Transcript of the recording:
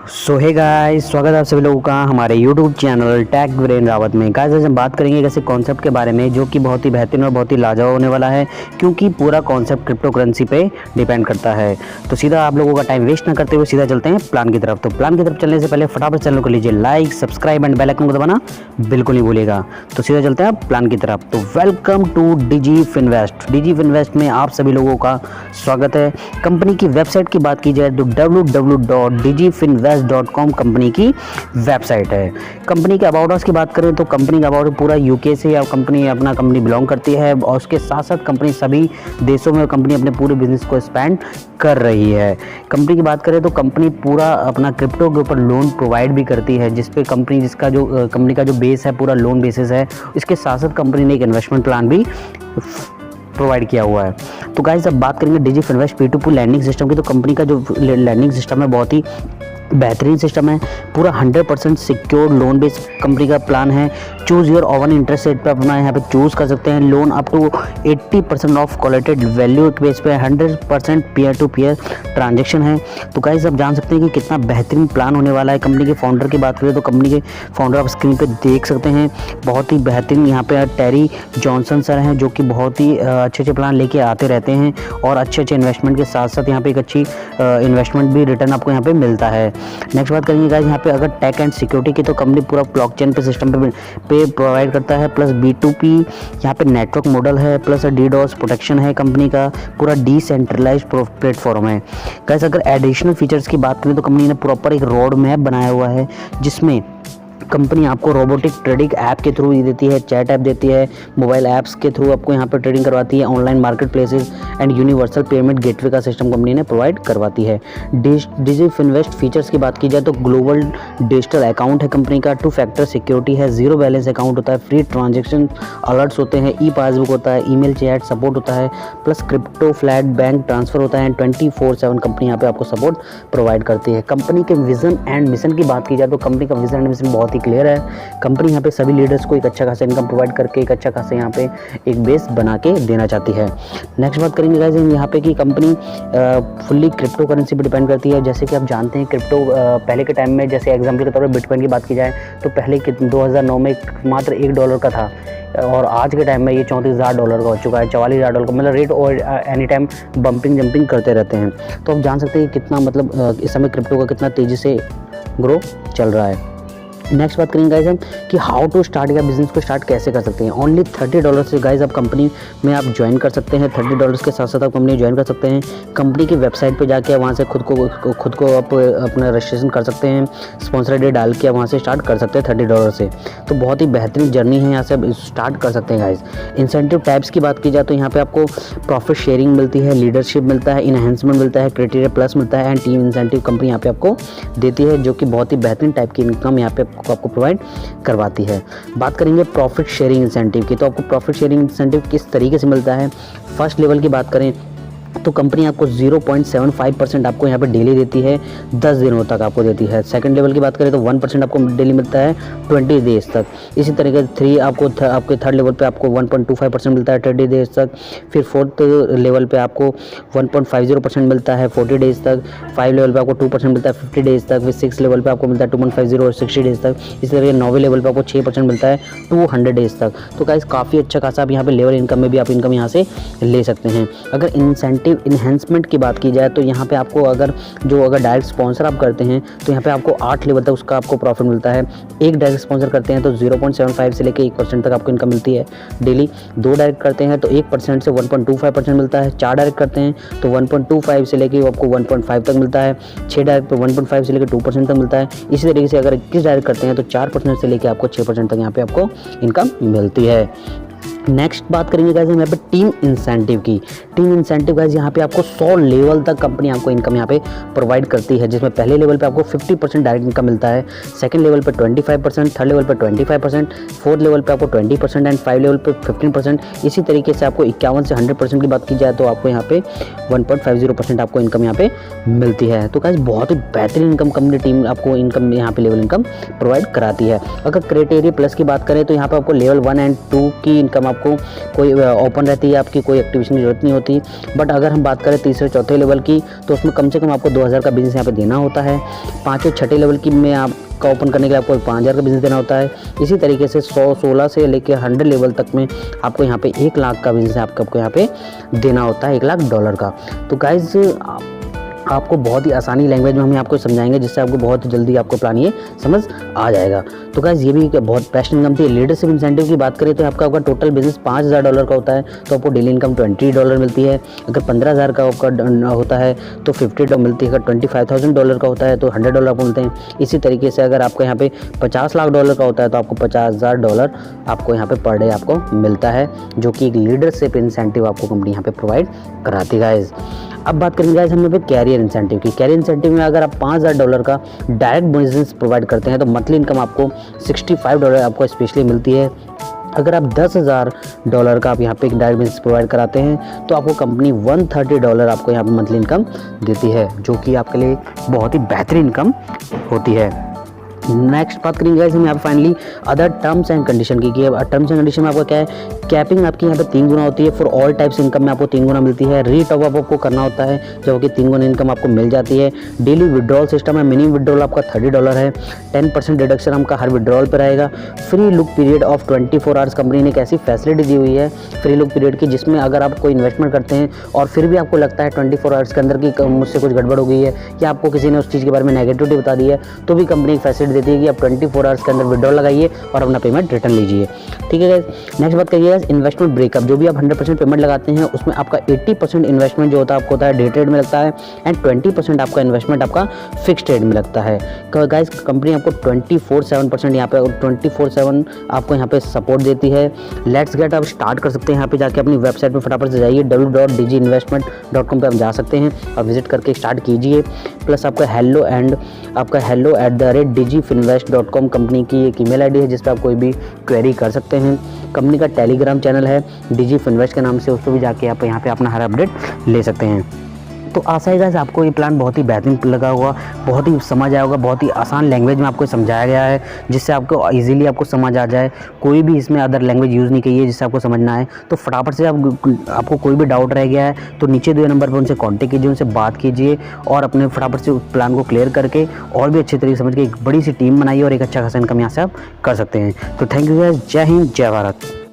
सो hey guys, स्वागत है आप सभी लोगों का हमारे YouTube channel tech brain Rawat में। गाइस आज हम बात करेंगे एक ऐसे कॉन्सेप्ट के बारे में जो कि बहुत ही बेहतरीन और बहुत ही लाजवाब होने वाला है, क्योंकि पूरा कॉन्सेप्ट क्रिप्टो करेंसी पे डिपेंड करता है। तो सीधा आप लोगों का टाइम वेस्ट ना करते हुए सीधा चलते हैं प्लान की तरफ। तो प्लान की तरफ चलने से पहले फटाफट चैनल को लीजिए like, subscribe and bell icon को दबाना बिल्कुल नहीं भूलिएगा। तो सीधा चलते हैं प्लान की तरफ। तो welcome to Digi Finvest. Digi Finvest में आप सभी लोगों का स्वागत है। कंपनी की वेबसाइट की बात की जाए तो www.digifinvest.com कंपनी की वेबसाइट है। कंपनी के अबाउट अस की बात करें तो कंपनी का अबाउट पूरा यूके से या कंपनी बिलोंग करती है, और उसके साथ साथ कंपनी सभी देशों में कंपनी अपने पूरे बिजनेस को एक्सपैंड कर रही है। कंपनी की बात करें तो कंपनी पूरा अपना क्रिप्टो के ऊपर लोन प्रोवाइड भी करती है, जिसपे कंपनी का जो बेस है पूरा लोन बेसिस है। इसके साथ साथ कंपनी ने एक इन्वेस्टमेंट प्लान भी प्रोवाइड किया हुआ है। तो गाइस अब बात करेंगे डिजी फिनवेस्ट P2P लैंडिंग सिस्टम की। तो कंपनी का जो लैंडिंग सिस्टम है बहुत ही बेहतरीन सिस्टम है। पूरा 100% सिक्योर लोन बेस्ड कंपनी का प्लान है। Choose your own interest rate पे अपना यहाँ पे चूज़ कर सकते हैं। Loan up to 80% of collateral value base पे 100% पीयर टू पीयर ट्रांजेक्शन है। तो गाइस आप जान सकते हैं कि कितना बेहतरीन प्लान होने वाला है। कंपनी के फाउंडर की बात करें तो कंपनी के फाउंडर आप स्क्रीन पे देख सकते हैं। बहुत ही बेहतरीन यहाँ पे टेरी जॉनसन सर हैं, जो कि बहुत ही अच्छे प्लान लेके आते रहते हैं, और अच्छे इन्वेस्टमेंट के साथ साथ यहाँ पे एक अच्छी इन्वेस्टमेंट भी रिटर्न आपको यहाँ पे मिलता है। नेक्स्ट बात करेंगे गाइस यहाँ पे अगर टेक एंड सिक्योरिटी की, तो कंपनी पूरा ब्लॉकचेन पे सिस्टम पे प्रोवाइड करता है, प्लस B2P यहाँ पे नेटवर्क मॉडल है, प्लस DDoS प्रोटेक्शन है। कंपनी का पूरा डिसेंट्रलाइज्ड प्लेटफॉर्म है। गाइस अगर एडिशनल फीचर्स की बात करें तो कंपनी ने प्रॉपर एक रोड मैप बनाया हुआ है, जिसमें कंपनी आपको रोबोटिक ट्रेडिंग ऐप के थ्रू देती है, चैट ऐप देती है, मोबाइल ऐप्स के थ्रू आपको यहाँ पर ट्रेडिंग करवाती है, online market places and universal payment gateway का सिस्टम कंपनी ने प्रोवाइड करवाती है। डिजी फिनवेस्ट फीचर्स की बात की जाए तो ग्लोबल डिजिटल अकाउंट है कंपनी का, 2 फैक्टर सिक्योरिटी है, जीरो बैलेंस अकाउंट होता है, फ्री ट्रांजेक्शन अलर्ट्स होते हैं, ई पासबुक होता है, ईमेल चैट सपोर्ट होता है, plus crypto flat bank transfer होता है। 24/7 कंपनी यहाँ पे आपको सपोर्ट प्रोवाइड करती है। कंपनी के विजन एंड मिशन की बात की जाए तो कंपनी का विजन एंड मिशन बहुत ही क्लियर है। कंपनी यहाँ पे सभी लीडर्स को एक अच्छा खासा इनकम प्रोवाइड करके एक अच्छा खासा यहाँ पे एक बेस बना के देना चाहती है। नेक्स्ट बात करेंगे गाइस यहाँ पे कि कंपनी फुल्ली क्रिप्टो करेंसी पर डिपेंड करती है। जैसे कि आप जानते हैं क्रिप्टो पहले के टाइम में, जैसे एग्जाम्पल के तौर पर बिटकॉइन की बात की जाए तो पहले 2009 में मात्र $1 का था, और आज के टाइम में ये $34,000 का हो चुका है, $44,000 का। मतलब रेट और एनी टाइम बम्पिंग जंपिंग करते रहते हैं। तो आप जान सकते हैं कि कितना मतलब इस समय क्रिप्टो का कितना तेज़ी से ग्रो चल रहा है। नेक्स्ट बात करेंगे गाइज हम कि हाउ टू स्टार्ट या बिजनेस को स्टार्ट कैसे कर सकते हैं। ओनली $30 से गाइज आप कंपनी में आप ज्वाइन कर सकते हैं। $30 के साथ साथ आप कंपनी ज्वाइन कर सकते हैं। कंपनी की वेबसाइट पे जाके वहाँ से खुद को आप अपना रजिस्ट्रेशन कर सकते हैं। स्पॉन्सर डे डाल के वहाँ से स्टार्ट कर सकते हैं $30 से। तो बहुत ही बेहतरीन जर्नी है, यहाँ से आप स्टार्ट कर सकते हैं गाइज। इंसेंटिव टाइप्स की बात की जाए तो यहाँ पे आपको प्रॉफिट शेयरिंग मिलती है, लीडरशिप मिलता है, इनहेंसमेंट मिलता है, क्राइटेरिया प्लस मिलता है, एंड टीम इंसेंटिव कंपनी यहाँ पे आपको देती है, जो कि बहुत ही बेहतरीन टाइप की इनकम यहाँ पे आपको प्रोवाइड करवाती है। बात करेंगे प्रॉफिट शेयरिंग इंसेंटिव की, तो आपको प्रॉफिट शेयरिंग इंसेंटिव किस तरीके से मिलता है। फर्स्ट लेवल की बात करें तो कंपनी आपको 0.75% आपको यहाँ पे डेली देती है, 10 दिनों तक आपको देती है। सेकंड लेवल की बात करें तो 1% आपको डेली मिलता है 20 डेज तक। इसी तरीके से आपके थर्ड लेवल पे आपको 1.25% मिलता है 30 डेज तक। फिर फोर्थ लेवल पे आपको 1.50% मिलता है 40 डेज तक। 5 लेवल पे आपको 2% मिलता है 50 डेज तक। फिर 6 लेवल पे आपको मिलता है 2.50 और 60 डेज तक। इसी तरह 9वें लेवल पे आपको 6% मिलता है 200 डेज तक। तो गाइस काफ़ी अच्छा खासा आप यहाँ पे लेवल इनकम में भी आप इनकम यहाँ से ले सकते हैं। अगर इंसेंटिव इन्हेंसमेंट की बात की जाए तो यहाँ पे आपको अगर डायरेक्ट स्पॉन्सर आप करते हैं तो यहाँ पे आपको 8 लेवल तक उसका आपको प्रॉफिट मिलता है। एक डायरेक्ट स्पॉन्सर करते हैं तो 0.75 से लेकर 1% तक आपको इनकम मिलती है डेली। 2 डायरेक्ट करते हैं तो 1% से 1.25% मिलता है। 4 डायरेक्ट करते हैं तो 1.25 से लेकर आपको 1.5 तक मिलता है। 6 डायरेक्ट पे 1.5 से लेकर 2% तक मिलता है। इसी तरीके से अगर 21 डायरेक्ट करते हैं तो 4% से लेकर आपको 6% तक यहाँ पे आपको इनकम मिलती है। नेक्स्ट बात करेंगे गाइस हम यहाँ पे टीम इंसेंटिव की। टीम इंसेंटिव गाइस यहाँ पे आपको 100 लेवल तक कंपनी आपको इनकम यहाँ पे प्रोवाइड करती है, जिसमें पहले लेवल पे आपको 50% डायरेक्ट इनकम मिलता है, सेकंड लेवल पे 25%, थर्ड लेवल पे 25%, फोर्थ लेवल पे आपको 20% एंड 5 लेवल पे 15%। इसी तरीके से आपको 51 से 100% की बात की जाए तो आपको यहाँ पे 1.50% आपको इनकम यहाँ पे मिलती है। तो गाइस बहुत ही बेहतरीन इनकम कंपनी टीम आपको इनकम यहाँ पे लेवल इनकम प्रोवाइड कराती है। अगर क्राइटेरिया प्लस की बात करें तो यहाँ पे आपको लेवल 1 एंड 2 की इनकम आपको कोई ओपन रहती है, आपकी कोई एक्टिवेशन की जरूरत नहीं होती। बट अगर हम बात करें तीसरे चौथे लेवल की, तो उसमें कम से कम आपको 2000 का बिजनेस यहाँ पे देना होता है। पाँचवें छठे लेवल की में आपका ओपन करने के लिए आपको 5000 का बिजनेस देना होता है। इसी तरीके से 116 से लेकर 100 लेवल तक में आपको यहाँ पे 1 लाख का बिजनेस आपको यहाँ पे देना होता है, $1 लाख का। तो गाइज आपको बहुत ही आसानी लैंग्वेज में हम आपको समझाएंगे, जिससे आपको बहुत जल्दी आपको प्लान ये समझ आ जाएगा। तो गाइस ये भी बहुत बेस्ट इनकम थी। लीडरशिप इंसेंटिव की बात करें तो आपका टोटल बिजनेस $5000 का होता है, तो आपको डेली इनकम $20 मिलती है। अगर 15000 का आपका होता है तो $50 मिलती है। अगर $25,000 का होता है तो $100 आपको मिलते हैं। इसी तरीके से अगर आपका यहाँ पे $50 लाख का होता है तो आपको $50,000 आपको यहाँ पे पर डे आपको मिलता है, जो कि एक लीडरशिप इंसेंटिव आपको कंपनी यहाँ पे प्रोवाइड कराती है गाइस। अब बात करेंगे गाइस हम यहाँ पे कैरियर इंसेंटिव की। कैरियर इंसेंटिव में अगर आप $5000 का डायरेक्ट बिजनेस प्रोवाइड करते हैं तो मंथली इनकम आपको $65 आपको स्पेशली मिलती है। अगर आप $10,000 का आप यहाँ पे एक डायरेक्ट बिजनेस प्रोवाइड कराते हैं तो आपको कंपनी $130 आपको यहाँ पे मंथली इनकम देती है, जो कि आपके लिए बहुत ही बेहतरीन इनकम होती है। नेक्स्ट बात करेंगे गाइस हम यहाँ पे finally other terms and condition की। टर्म्स एंड कंडीशन में आपका क्या है, कैपिंग आपकी यहाँ पे 3 गुना होती है। फॉर ऑल टाइप्स इनकम में आपको 3 गुना मिलती है। री टॉप अप आपको करना होता है, जो कि 3 गुना इनकम आपको मिल जाती है। डेली विड्रॉल सिस्टम है, मिनिमम विड्रॉल आपका $30 है। 10% डिडक्शन आपका हर विड्रॉल पर रहेगा। Free look period of 24 hours company ने एक ऐसी फैसिलिटी दी हुई है फ्री लुक पीरियड की, जिसमें अगर आप कोई इन्वेस्टमेंट करते हैं और फिर भी आपको लगता है 24 आवर्स के अंदर कि मुझसे कुछ गड़बड़ हो गई है या आपको किसी ने उस चीज़ के बारे में नेगेटिविटी बता दी है, तो भी कंपनी एक फैसिलिटी देती है कि आप 24 आवर्स के अंदर विड्रॉल लगाइए और अपना पेमेंट रिटर्न लीजिए। ठीक है गाइस। नेक्स्ट बात करिए इन्वेस्टमेंट ब्रेकअप। जो भी आप 100% पेमेंट लगाते हैं उसमें आपका 80% इन्वेस्टमेंट जो होता है आपको होता है डे ट्रेड में लगता है, एंड 20% आपका इन्वेस्टमेंट आपका फिक्स ट्रेड में लगता है। गाइस कंपनी आपको 24/7% यहाँ पे 24/7 आपको यहाँ पे सपोर्ट देती है। लेट्स गेट आप स्टार्ट कर सकते हैं। यहाँ पे जाके अपनी वेबसाइट में फटाफट से जाइए, www.digiinvestment.com पे हम जा सकते हैं और विजिट करके स्टार्ट कीजिए। प्लस आपका hello@digifinvest.com कंपनी की एक ईमेल आईडी है, जिस पर आप कोई भी क्वेरी कर सकते हैं। कंपनी का टेलीग्राम चैनल है डिजिफिनवेस्ट के नाम से, उसको भी जाके आप यहाँ पे अपना हर अपडेट ले सकते हैं। तो आशा है गाइस आपको ये प्लान बहुत ही बेहतरीन लगा होगा, बहुत ही समझ आया होगा, बहुत ही आसान लैंग्वेज में आपको समझाया गया है, जिससे आपको इजीली आपको समझ आ जाए। कोई भी इसमें अदर लैंग्वेज यूज़ नहीं की है जिससे आपको समझना है। तो फटाफट से आपको कोई भी डाउट रह गया है तो नीचे दिए नंबर पर उनसे कॉन्टेक्ट कीजिए, उनसे बात कीजिए और अपने फटाफट से प्लान को क्लियर करके और भी अच्छे तरीके से समझ के एक बड़ी सी टीम बनाइए और एक अच्छा खासा इनकम यहाँ से आप कर सकते हैं। तो थैंक यू गाइस, जय हिंद, जय भारत।